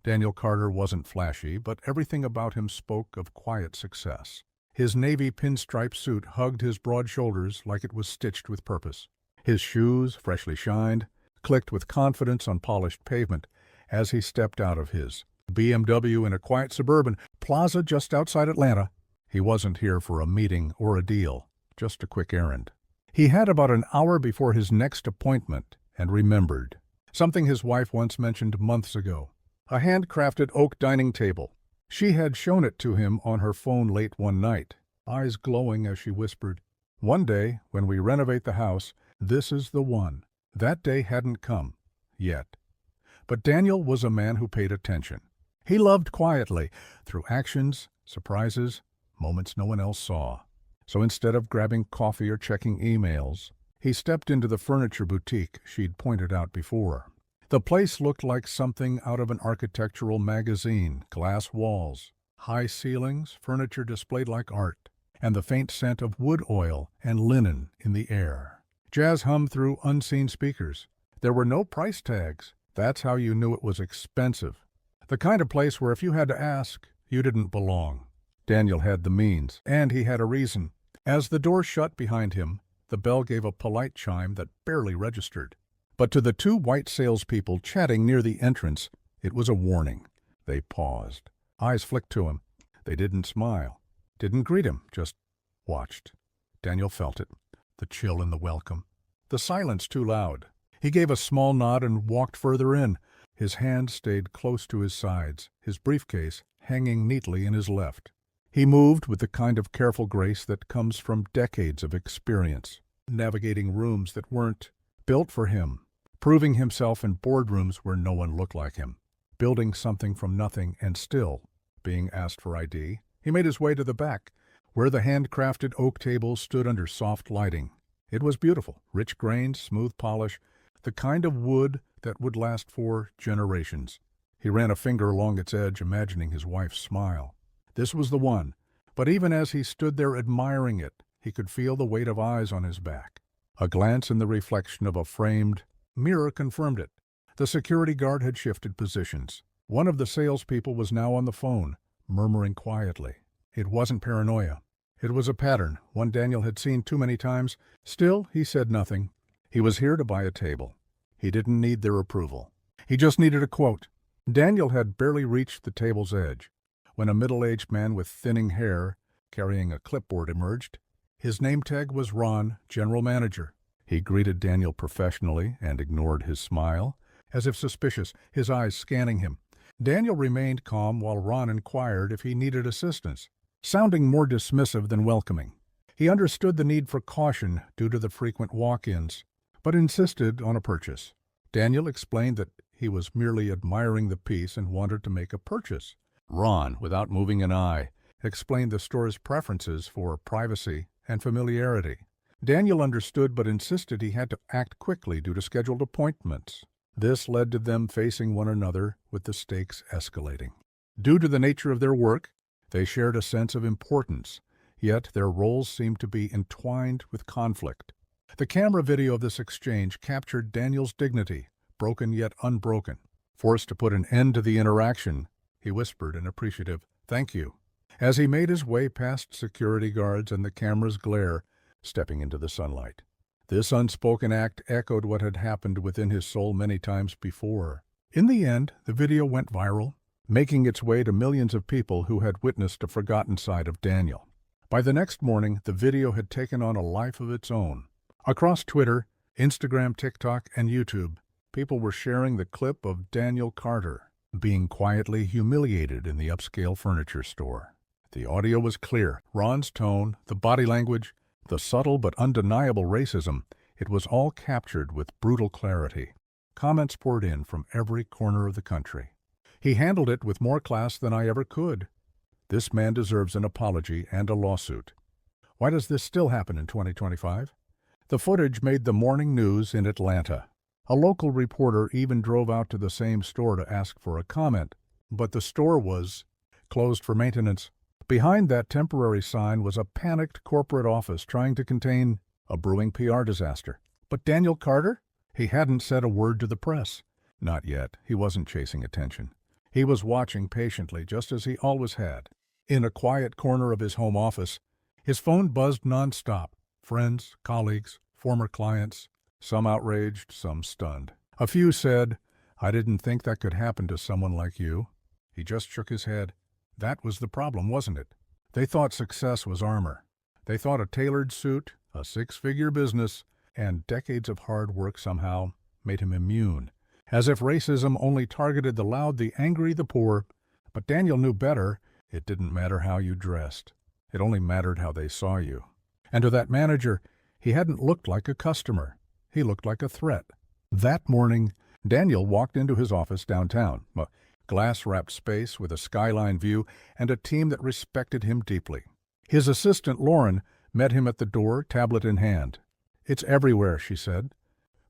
Daniel Carter wasn't flashy, but everything about him spoke of quiet success. His navy pinstripe suit hugged his broad shoulders like it was stitched with purpose. His shoes, freshly shined, clicked with confidence on polished pavement as he stepped out of his BMW in a quiet suburban plaza just outside Atlanta. He wasn't here for a meeting or a deal, just a quick errand. He had about an hour before his next appointment and remembered something his wife once mentioned months ago. A handcrafted oak dining table. She had shown it to him on her phone late one night, eyes glowing as she whispered, "One day, when we renovate the house, this is the one." That day hadn't come, yet. But Daniel was a man who paid attention. He loved quietly, through actions, surprises, moments no one else saw. So instead of grabbing coffee or checking emails, he stepped into the furniture boutique she'd pointed out before. The place looked like something out of an architectural magazine: glass walls, high ceilings, furniture displayed like art, and the faint scent of wood oil and linen in the air. Jazz hummed through unseen speakers. There were no price tags. That's how you knew it was expensive. The kind of place where if you had to ask, you didn't belong. Daniel had the means, and he had a reason. As the door shut behind him, the bell gave a polite chime that barely registered. But to the two white salespeople chatting near the entrance, it was a warning. They paused. Eyes flicked to him. They didn't smile, didn't greet him, just watched. Daniel felt it, the chill in the welcome. The silence too loud. He gave a small nod and walked further in. His hand stayed close to his sides, his briefcase hanging neatly in his left. He moved with the kind of careful grace that comes from decades of experience, navigating rooms that weren't built for him, proving himself in boardrooms where no one looked like him, building something from nothing and still being asked for ID. He made his way to the back, where the handcrafted oak table stood under soft lighting. It was beautiful, rich grains, smooth polish, the kind of wood that would last for generations. He ran a finger along its edge, imagining his wife's smile. This was the one, but even as he stood there admiring it, he could feel the weight of eyes on his back. A glance in the reflection of a framed mirror confirmed it. The security guard had shifted positions. One of the salespeople was now on the phone, murmuring quietly. It wasn't paranoia. It was a pattern, one Daniel had seen too many times. Still, he said nothing. He was here to buy a table. He didn't need their approval. He just needed a quote. Daniel had barely reached the table's edge when a middle-aged man with thinning hair, carrying a clipboard, emerged. His name tag was Ron, general manager. He greeted Daniel professionally and ignored his smile, as if suspicious, his eyes scanning him. Daniel remained calm while Ron inquired if he needed assistance, sounding more dismissive than welcoming. He understood the need for caution due to the frequent walk-ins, but insisted on a purchase. Daniel explained that he was merely admiring the piece and wanted to make a purchase. Ron, without moving an eye, explained the store's preferences for privacy and familiarity. Daniel understood but insisted he had to act quickly due to scheduled appointments. This led to them facing one another with the stakes escalating. Due to the nature of their work, they shared a sense of importance, yet their roles seemed to be entwined with conflict. The camera video of this exchange captured Daniel's dignity, broken yet unbroken. Forced to put an end to the interaction, he whispered an appreciative "thank you" as he made his way past security guards and the camera's glare, stepping into the sunlight. This unspoken act echoed what had happened within his soul many times before. In the end, the video went viral, making its way to millions of people who had witnessed a forgotten side of Daniel. By the next morning, the video had taken on a life of its own. Across Twitter, Instagram, TikTok, and YouTube, people were sharing the clip of Daniel Carter being quietly humiliated in the upscale furniture store. The audio was clear. Ron's tone, the body language, the subtle but undeniable racism, it was all captured with brutal clarity. Comments poured in from every corner of the country. He handled it with more class than I ever could. This man deserves an apology and a lawsuit. Why does this still happen in 2025? The footage made the morning news in Atlanta. A local reporter even drove out to the same store to ask for a comment, but the store was closed for maintenance. Behind that temporary sign was a panicked corporate office trying to contain a brewing PR disaster. But Daniel Carter? He hadn't said a word to the press. Not yet. He wasn't chasing attention. He was watching patiently, just as he always had. In a quiet corner of his home office, his phone buzzed nonstop. Friends, colleagues, former clients, some outraged, some stunned. A few said, "I didn't think that could happen to someone like you." He just shook his head. That was the problem, wasn't it? They thought success was armor. They thought a tailored suit, a six-figure business, and decades of hard work somehow made him immune. As if racism only targeted the loud, the angry, the poor. But Daniel knew better. It didn't matter how you dressed. It only mattered how they saw you. And to that manager, he hadn't looked like a customer. He looked like a threat. That morning, Daniel walked into his office downtown, a glass-wrapped space with a skyline view and a team that respected him deeply. His assistant, Lauren, met him at the door, tablet in hand. "It's everywhere," she said.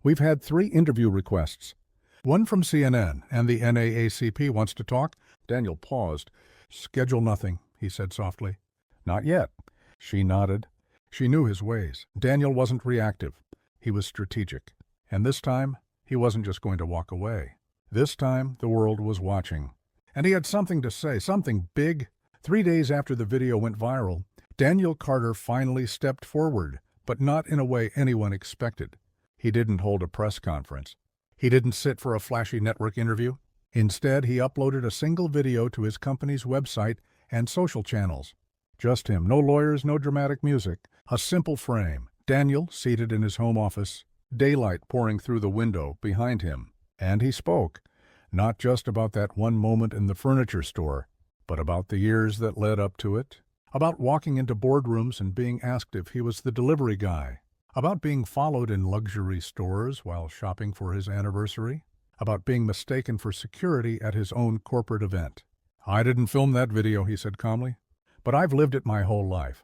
"We've had 3 interview requests. One from CNN, and the NAACP wants to talk." Daniel paused. "Schedule nothing," he said softly. "Not yet." She nodded. She knew his ways. Daniel wasn't reactive. He was strategic. And this time, he wasn't just going to walk away. This time, the world was watching. And he had something to say, something big. 3 days after the video went viral, Daniel Carter finally stepped forward, but not in a way anyone expected. He didn't hold a press conference. He didn't sit for a flashy network interview. Instead, he uploaded a single video to his company's website and social channels. Just him, no lawyers, no dramatic music, a simple frame. Daniel, seated in his home office, daylight pouring through the window behind him. And he spoke, not just about that one moment in the furniture store, but about the years that led up to it, about walking into boardrooms and being asked if he was the delivery guy, about being followed in luxury stores while shopping for his anniversary, about being mistaken for security at his own corporate event. "I didn't film that video," he said calmly, "but I've lived it my whole life."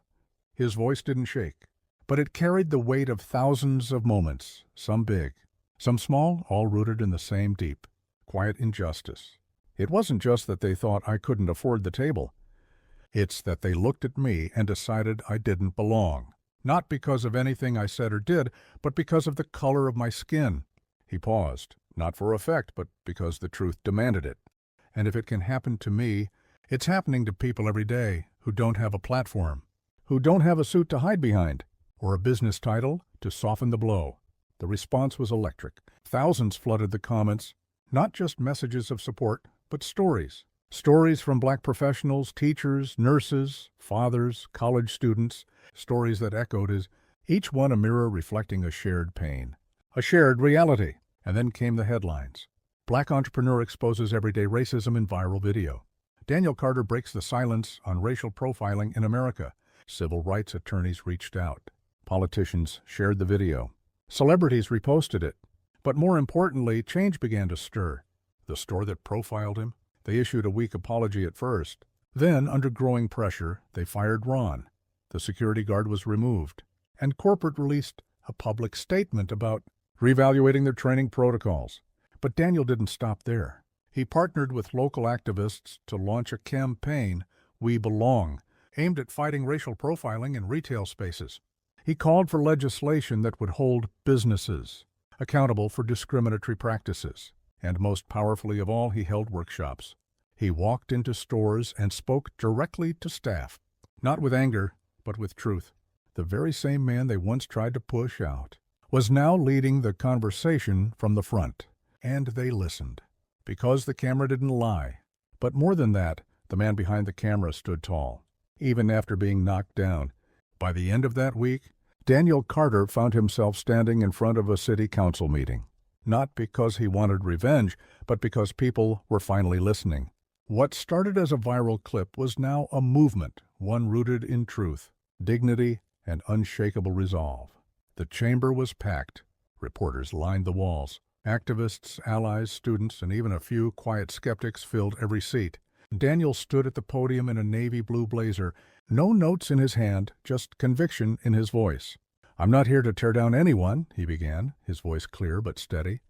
His voice didn't shake, but it carried the weight of thousands of moments, some big, some small, all rooted in the same deep, quiet injustice. It wasn't just that they thought I couldn't afford the table. It's that they looked at me and decided I didn't belong. Not because of anything I said or did, but because of the color of my skin. He paused, not for effect, but because the truth demanded it. And if it can happen to me, it's happening to people every day who don't have a platform, who don't have a suit to hide behind, or a business title to soften the blow. The response was electric. Thousands flooded the comments, not just messages of support, but stories. Stories from Black professionals, teachers, nurses, fathers, college students, stories that echoed as each one a mirror reflecting a shared pain, a shared reality. And then came the headlines. Black entrepreneur exposes everyday racism in viral video. Daniel Carter breaks the silence on racial profiling in America. Civil rights attorneys reached out. Politicians shared the video. Celebrities reposted it. But more importantly, change began to stir. The store that profiled him, they issued a weak apology at first. Then, under growing pressure, they fired Ron. The security guard was removed. And corporate released a public statement about reevaluating their training protocols. But Daniel didn't stop there. He partnered with local activists to launch a campaign, We Belong, aimed at fighting racial profiling in retail spaces. He called for legislation that would hold businesses accountable for discriminatory practices. And most powerfully of all, he held workshops. He walked into stores and spoke directly to staff, not with anger, but with truth. The very same man they once tried to push out was now leading the conversation from the front. And they listened, because the camera didn't lie. But more than that, the man behind the camera stood tall, even after being knocked down. By the end of that week, Daniel Carter found himself standing in front of a city council meeting. Not because he wanted revenge, but because people were finally listening. What started as a viral clip was now a movement, one rooted in truth, dignity, and unshakable resolve. The chamber was packed. Reporters lined the walls. Activists, allies, students, and even a few quiet skeptics filled every seat. Daniel stood at the podium in a navy blue blazer, no notes in his hand, just conviction in his voice. "I'm not here to tear down anyone," he began, his voice clear but steady.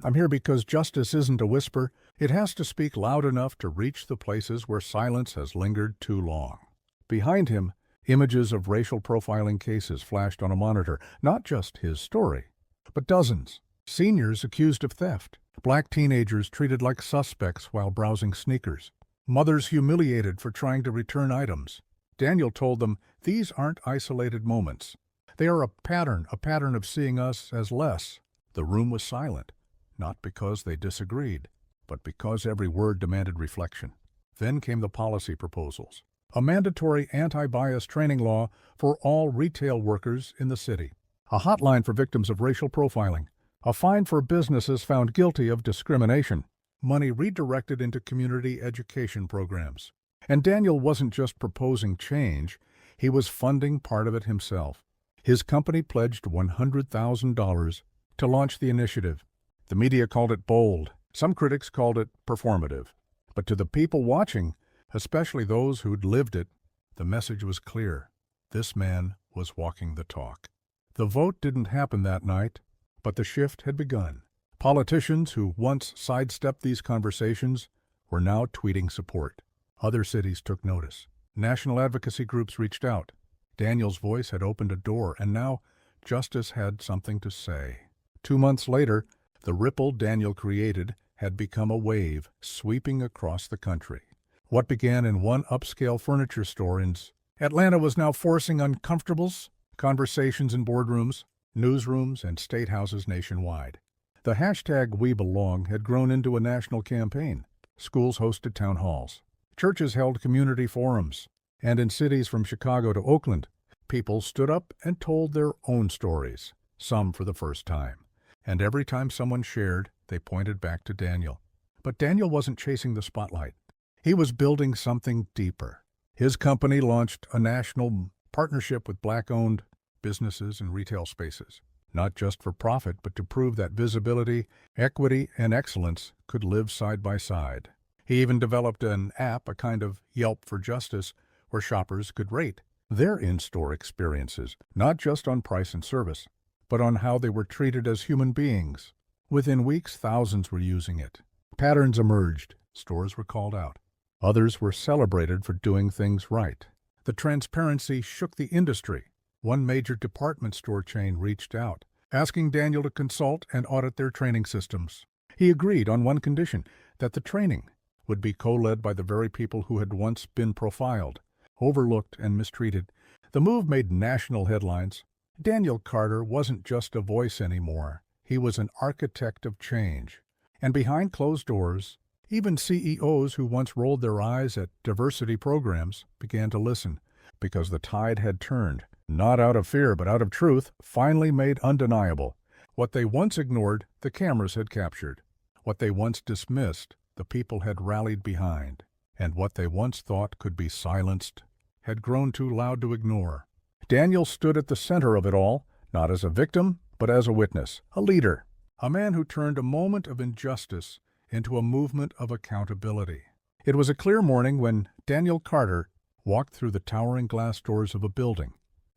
"I'm here because justice isn't a whisper. It has to speak loud enough to reach the places where silence has lingered too long." Behind him, images of racial profiling cases flashed on a monitor, not just his story, but dozens. Seniors accused of theft, Black teenagers treated like suspects while browsing sneakers. Mothers humiliated for trying to return items. Daniel told them these aren't isolated moments. They are a pattern of seeing us as less. The room was silent, not because they disagreed, but because every word demanded reflection. Then came the policy proposals. A mandatory anti-bias training law for all retail workers in the city. A hotline for victims of racial profiling. A fine for businesses found guilty of discrimination. Money redirected into community education programs. And Daniel wasn't just proposing change, he was funding part of it himself. His company pledged $100,000 to launch the initiative. The media called it bold. Some critics called it performative. But to the people watching, especially those who'd lived it, the message was clear. This man was walking the talk. The vote didn't happen that night, but the shift had begun. Politicians who once sidestepped these conversations were now tweeting support. Other cities took notice. National advocacy groups reached out. Daniel's voice had opened a door, and now justice had something to say. 2 months later, the ripple Daniel created had become a wave sweeping across the country. What began in one upscale furniture store in Atlanta was now forcing uncomfortables, conversations in boardrooms, newsrooms, and state houses nationwide. The hashtag We Belong had grown into a national campaign. Schools hosted town halls. Churches held community forums. And in cities from Chicago to Oakland, people stood up and told their own stories, some for the first time. And every time someone shared, they pointed back to Daniel. But Daniel wasn't chasing the spotlight. He was building something deeper. His company launched a national partnership with Black-owned businesses and retail spaces, not just for profit, but to prove that visibility, equity, and excellence could live side by side. He even developed an app, a kind of Yelp for justice, where shoppers could rate their in-store experiences, not just on price and service, but on how they were treated as human beings. Within weeks, thousands were using it. Patterns emerged. Stores were called out. Others were celebrated for doing things right. The transparency shook the industry. One major department store chain reached out, asking Daniel to consult and audit their training systems. He agreed on one condition, that the training would be co-led by the very people who had once been profiled, overlooked, and mistreated. The move made national headlines. Daniel Carter wasn't just a voice anymore. He was an architect of change. And behind closed doors, even CEOs who once rolled their eyes at diversity programs began to listen, because the tide had turned, not out of fear but out of truth, finally made undeniable. What they once ignored, the cameras had captured. What they once dismissed, the people had rallied behind. And what they once thought could be silenced had grown too loud to ignore. Daniel stood at the center of it all, not as a victim, but as a witness, a leader, a man who turned a moment of injustice into a movement of accountability. It was a clear morning when Daniel Carter walked through the towering glass doors of a building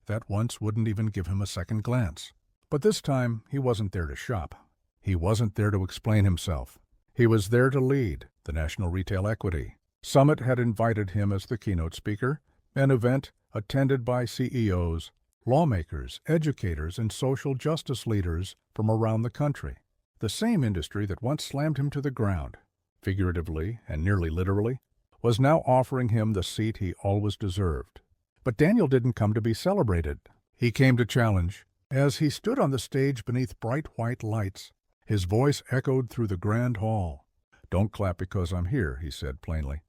that once wouldn't even give him a second glance. But this time, he wasn't there to shop. He wasn't there to explain himself. He was there to lead. The National Retail Equity Summit had invited him as the keynote speaker, an event attended by CEOs, lawmakers, educators, and social justice leaders from around the country. The same industry that once slammed him to the ground, figuratively and nearly literally, was now offering him the seat he always deserved. But Daniel didn't come to be celebrated. He came to challenge. As he stood on the stage beneath bright white lights, his voice echoed through the grand hall. "Don't clap because I'm here," he said plainly.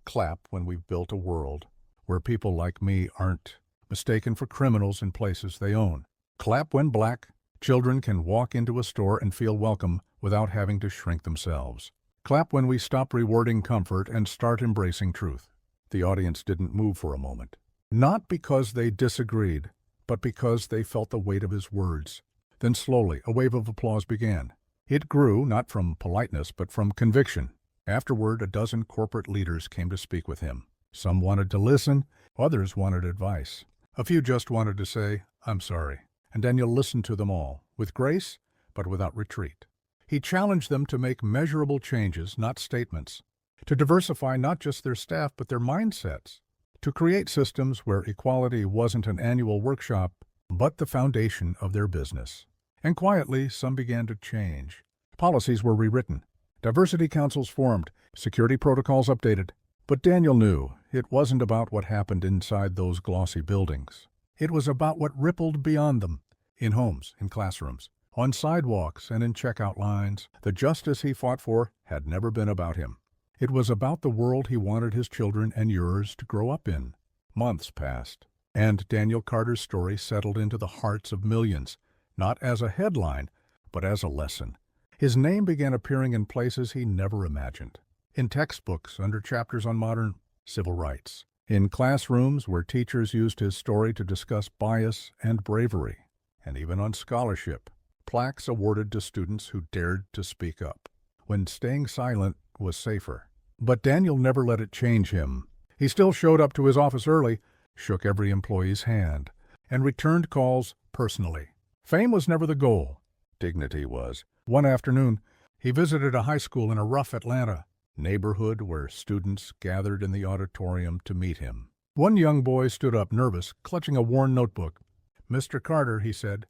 "Clap when we've built a world where people like me aren't mistaken for criminals in places they own. Clap when Black children can walk into a store and feel welcome without having to shrink themselves. Clap when we stop rewarding comfort and start embracing truth." The audience didn't move for a moment. Not because they disagreed, but because they felt the weight of his words. Then slowly, a wave of applause began. It grew, not from politeness, but from conviction. Afterward, a dozen corporate leaders came to speak with him. Some wanted to listen, others wanted advice. A few just wanted to say, "I'm sorry." And Daniel listened to them all, with grace, but without retreat. He challenged them to make measurable changes, not statements. To diversify not just their staff, but their mindsets. To create systems where equality wasn't an annual workshop, but the foundation of their business. And quietly, some began to change. Policies were rewritten. Diversity councils formed. Security protocols updated. But Daniel knew it wasn't about what happened inside those glossy buildings. It was about what rippled beyond them, in homes, in classrooms, on sidewalks, and in checkout lines. The justice he fought for had never been about him. It was about the world he wanted his children and yours to grow up in. Months passed, and Daniel Carter's story settled into the hearts of millions, not as a headline, but as a lesson. His name began appearing in places he never imagined. In textbooks under chapters on modern civil rights. In classrooms where teachers used his story to discuss bias and bravery. And even on scholarship, plaques awarded to students who dared to speak up, when staying silent was safer. But Daniel never let it change him. He still showed up to his office early, shook every employee's hand, and returned calls personally. Fame was never the goal. Dignity was. One afternoon, he visited a high school in a rough Atlanta neighborhood where students gathered in the auditorium to meet him. One young boy stood up, nervous, clutching a worn notebook. "Mr. Carter," he said,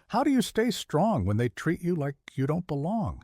"how do you stay strong when they treat you like you don't belong?"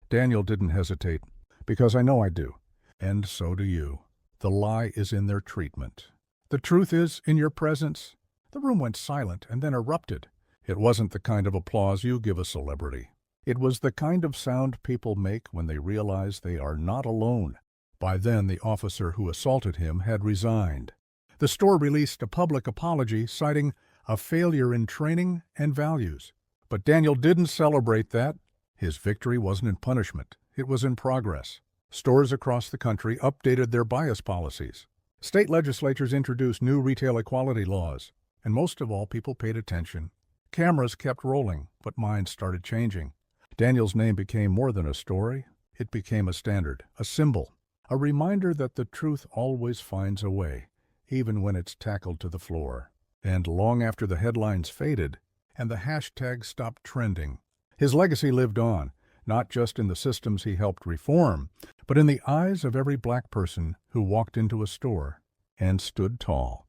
Daniel didn't hesitate, "Because I know I do, and so do you. The lie is in their treatment. The truth is in your presence." The room went silent and then erupted. It wasn't the kind of applause you give a celebrity. It was the kind of sound people make when they realize they are not alone. By then, the officer who assaulted him had resigned. The store released a public apology citing a failure in training and values. But Daniel didn't celebrate that. His victory wasn't in punishment. It was in progress. Stores across the country updated their bias policies. State legislatures introduced new retail equality laws. And most of all, people paid attention. Cameras kept rolling, but minds started changing. Daniel's name became more than a story. It became a standard, a symbol, a reminder that the truth always finds a way, even when it's tackled to the floor. And long after the headlines faded and the hashtag stopped trending, his legacy lived on, not just in the systems he helped reform, but in the eyes of every black person who walked into a store and stood tall.